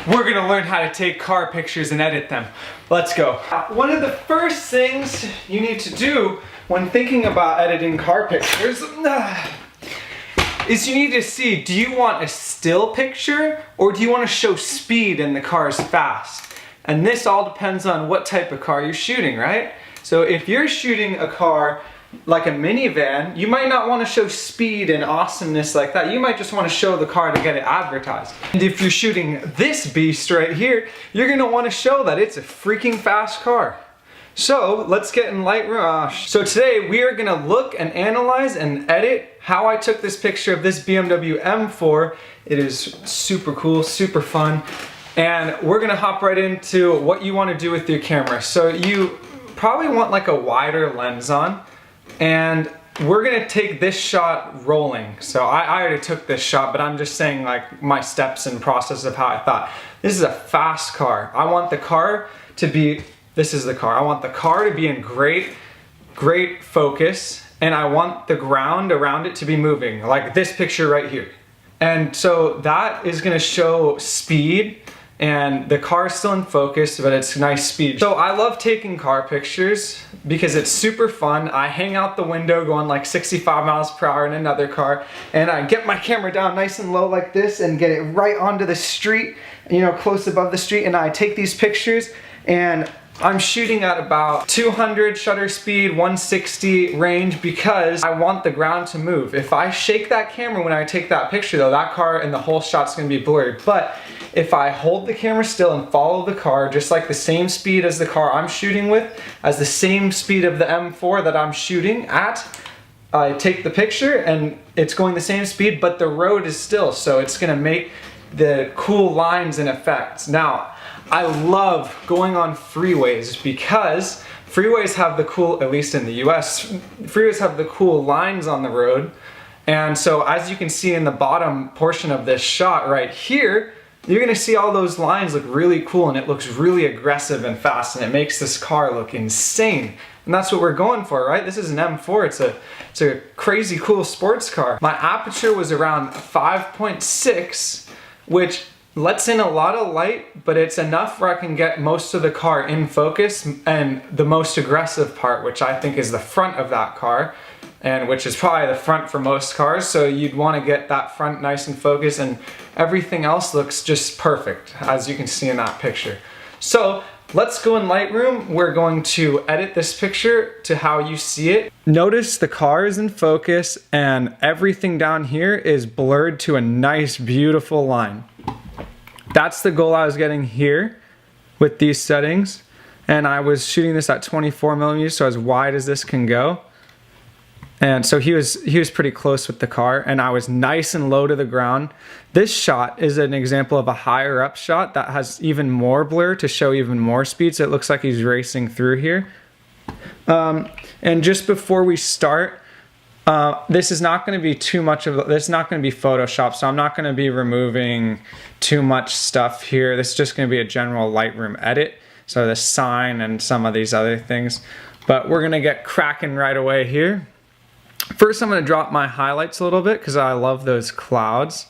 we're gonna learn how to take car pictures and edit them. Let's go. One of the first things you need to do when thinking about editing car pictures is you need to see, do you want a still picture or do you want to show speed and the car is fast? And this all depends on what type of car you're shooting, right? So if you're shooting a car like a minivan, you might not want to show speed and awesomeness like that. You might just want to show the car to get it advertised. And if you're shooting this beast right here, you're going to want to show that it's a freaking fast car. So let's get in Lightroom. So today we are going to look and analyze and edit how I took this picture of this BMW M4. It is super cool, super fun. And we're going to hop right into what you want to do with your camera. So you probably want like a wider lens on. And we're gonna take this shot rolling. So I already took this shot, but I'm just saying like my steps and process of how I thought. This is a fast car. I want the car to be, this is the car. I want the car to be in great focus, and I want the ground around it to be moving, like this picture right here. And so that is gonna show speed, and the car is still in focus, but it's nice speed. So I love taking car pictures because it's super fun. I hang out the window going like 65 miles per hour in another car, and I get my camera down nice and low like this and get it right onto the street, you know, close above the street, and I take these pictures, and I'm shooting at about 200 shutter speed, 160 range, because I want the ground to move. If I shake that camera when I take that picture though, that car and the whole shot's gonna be blurred. But if I hold the camera still and follow the car, just like the same speed as the car I'm shooting with, as the same speed of the M4 that I'm shooting at, I take the picture and it's going the same speed, but the road is still, so it's gonna make the cool lines and effects. Now, I love going on freeways because freeways have the cool, at least in the US, freeways have the cool lines on the road. And so as you can see in the bottom portion of this shot right here, you're gonna see all those lines look really cool, and it looks really aggressive and fast, and it makes this car look insane. And that's what we're going for, right? This is an M4, it's a crazy cool sports car. My aperture was around 5.6, which lets in a lot of light, but it's enough where I can get most of the car in focus, and the most aggressive part, which I think is the front of that car, and which is probably the front for most cars. So you'd want to get that front nice and focused, and everything else looks just perfect, as you can see in that picture. So let's go in Lightroom. We're going to edit this picture to how you see it. Notice the car is in focus and everything down here is blurred to a nice, beautiful line. That's the goal I was getting here with these settings. And I was shooting this at 24 millimeters, so as wide as this can go. And so he was pretty close with the car, and I was nice and low to the ground. This shot is an example of a higher up shot that has even more blur to show even more speed, so it looks like he's racing through here. And just before we start, this is not going to be too much of, this is not going to be Photoshop, so I'm not going to be removing too much stuff here. This is just going to be a general Lightroom edit, so the sign and some of these other things. But we're going to get cracking right away here. First, I'm going to drop my highlights a little bit because I love those clouds.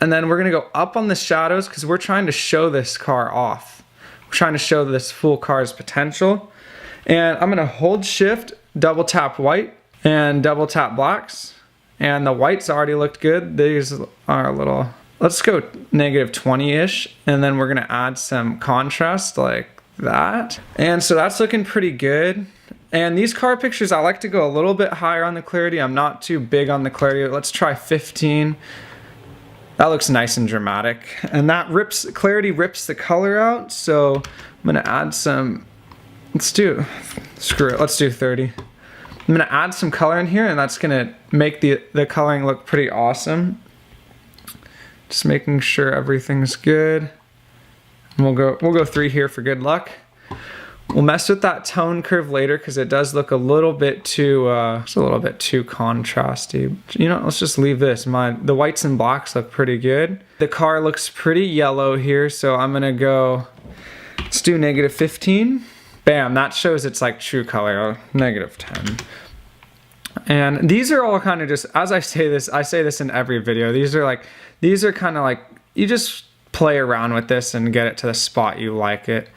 And then we're going to go up on the shadows because we're trying to show this car off. We're trying to show this full car's potential. And I'm going to hold shift, double tap white, and double tap blacks. And the whites already looked good. These are a little, let's go -20-ish. And then we're going to add some contrast like that. And so that's looking pretty good. And these car pictures, I like to go a little bit higher on the clarity. I'm not too big on the clarity. Let's try 15. That looks nice and dramatic. And that clarity rips the color out. So I'm gonna add some, let's do 30. I'm gonna add some color in here, and that's gonna make the coloring look pretty awesome. Just making sure everything's good. And we'll go 3 here for good luck. We'll mess with that tone curve later because it does look a little bit too, it's a little bit too contrasty. You know, let's just leave this. The whites and blacks look pretty good. The car looks pretty yellow here, so I'm gonna go, let's do -15. Bam, that shows it's like true color, -10. And these are all kind of just, as I say this in every video, these are kind of like, you just play around with this and get it to the spot you like it.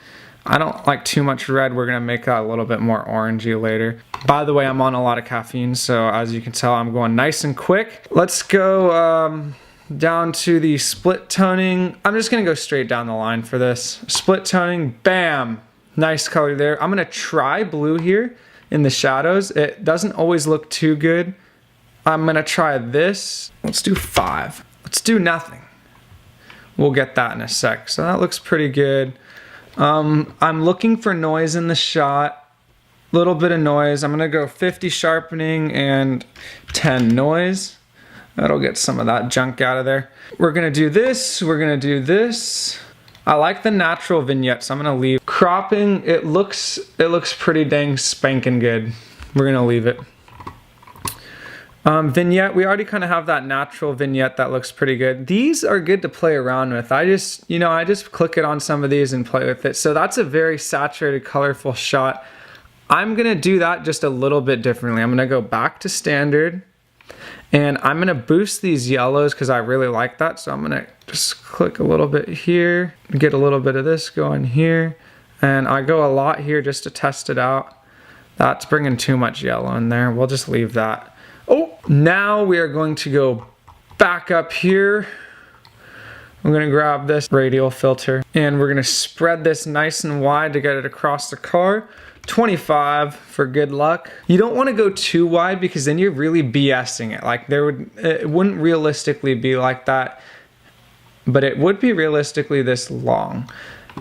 I don't like too much red. We're gonna make that a little bit more orangey later. By the way, I'm on a lot of caffeine, so as you can tell, I'm going nice and quick. Let's go down to the split toning. I'm just gonna go straight down the line for this. Split toning, bam! Nice color there. I'm gonna try blue here in the shadows. It doesn't always look too good. I'm gonna try this. Let's do 5. Let's do nothing. We'll get that in a sec. So that looks pretty good. I'm looking for noise in the shot. Little bit of noise. I'm gonna go 50 sharpening and 10 noise. That'll get some of that junk out of there. We're gonna do this. We're gonna do this. I like the natural vignette, so I'm gonna leave. Cropping, it looks pretty dang spanking good. We're gonna leave it. Vignette, we already kind of have that natural vignette that looks pretty good. These are good to play around with. I just click it on some of these and play with it. So that's a very saturated, colorful shot. I'm gonna do that just a little bit differently. I'm gonna go back to standard and I'm gonna boost these yellows because I really like that. So I'm gonna just click a little bit here, get a little bit of this going here. And I go a lot here just to test it out. That's bringing too much yellow in there. We'll just leave that. Oh, now we are going to go back up here. I'm gonna grab this radial filter and we're gonna spread this nice and wide to get it across the car. 25 for good luck. You don't want to go too wide because then you're really BSing it. Like it wouldn't realistically be like that, but it would be realistically this long.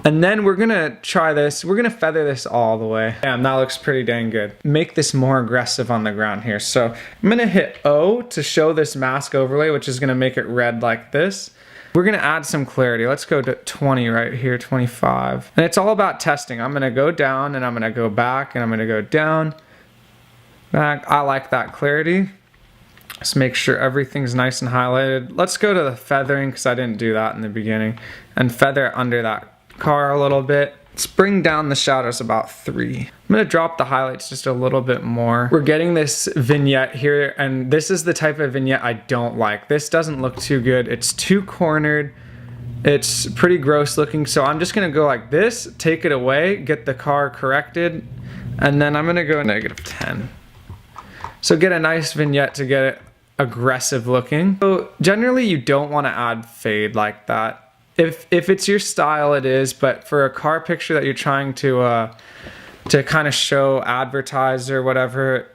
And then we're gonna try this. We're gonna feather this all the way. Damn, that looks pretty dang good. Make this more aggressive on the ground here. So I'm gonna hit O to show this mask overlay, which is gonna make it red like this. We're gonna add some clarity. Let's go to 20 right here, 25. And it's all about testing. I'm gonna go down and I'm gonna go back and I'm gonna go down, back. I like that clarity. Let's make sure everything's nice and highlighted. Let's go to the feathering because I didn't do that in the beginning. And feather it under that car a little bit. Let's bring down the shadows about 3. I'm gonna drop the highlights just a little bit more. We're getting this vignette here, and this is the type of vignette I don't like. This doesn't look too good. It's too cornered. It's pretty gross looking, so I'm just gonna go like this, take it away, get the car corrected, and then I'm gonna go -10. So get a nice vignette to get it aggressive looking. So generally you don't wanna add fade like that. If it's your style, it is, but for a car picture that you're trying to kind of show, advertise or whatever,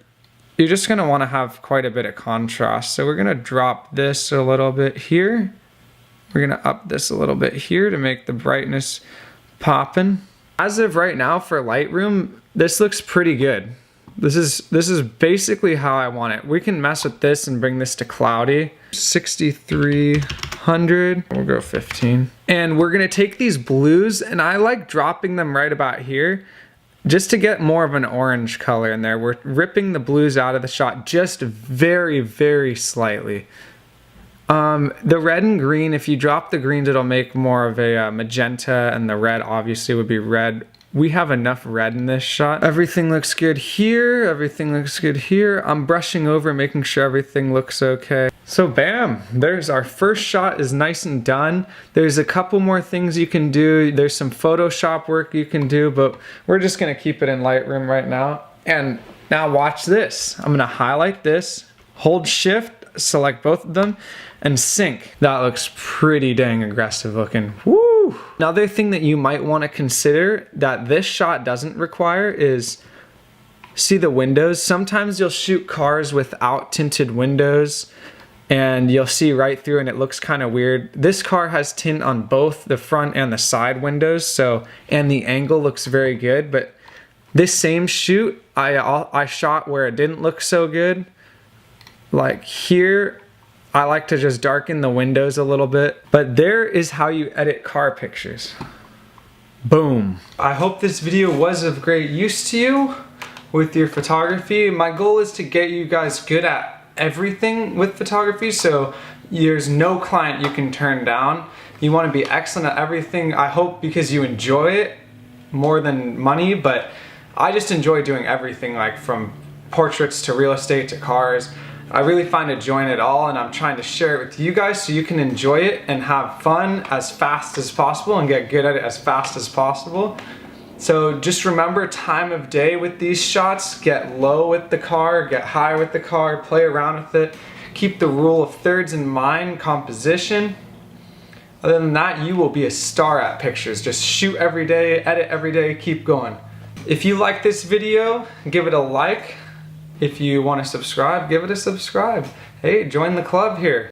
you're just gonna wanna have quite a bit of contrast. So we're gonna drop this a little bit here. We're gonna up this a little bit here to make the brightness poppin'. As of right now for Lightroom, this looks pretty good. This is basically how I want it. We can mess with this and bring this to cloudy. 6300, we'll go 15. And we're gonna take these blues, and I like dropping them right about here just to get more of an orange color in there. We're ripping the blues out of the shot just very, very slightly. The red and green, if you drop the greens, it'll make more of a magenta, and the red obviously would be red. We have enough red in this shot. Everything looks good here. Everything looks good here. I'm brushing over, making sure everything looks okay. So bam, there's our first shot is nice and done. There's a couple more things you can do. There's some Photoshop work you can do, but we're just gonna keep it in Lightroom right now. And now watch this. I'm gonna highlight this, hold shift, select both of them, and sync. That looks pretty dang aggressive looking. Woo! Another thing that you might want to consider that this shot doesn't require is, see the windows? Sometimes you'll shoot cars without tinted windows and you'll see right through and it looks kind of weird. This car has tint on both the front and the side windows, so, and the angle looks very good, but this same shoot I shot where it didn't look so good. Like here, I like to just darken the windows a little bit, but there is how you edit car pictures. Boom. I hope this video was of great use to you with your photography. My goal is to get you guys good at everything with photography, so there's no client you can turn down. You want to be excellent at everything. I hope because you enjoy it more than money, but I just enjoy doing everything, like from portraits to real estate to cars. I really find a joy in it all, and I'm trying to share it with you guys so you can enjoy it and have fun as fast as possible and get good at it as fast as possible. So just remember time of day with these shots. Get low with the car, get high with the car, play around with it. Keep the rule of thirds in mind, composition. Other than that, you will be a star at pictures. Just shoot every day, edit every day, keep going. If you like this video, give it a like. If you want to subscribe, give it a subscribe. Hey, join the club here.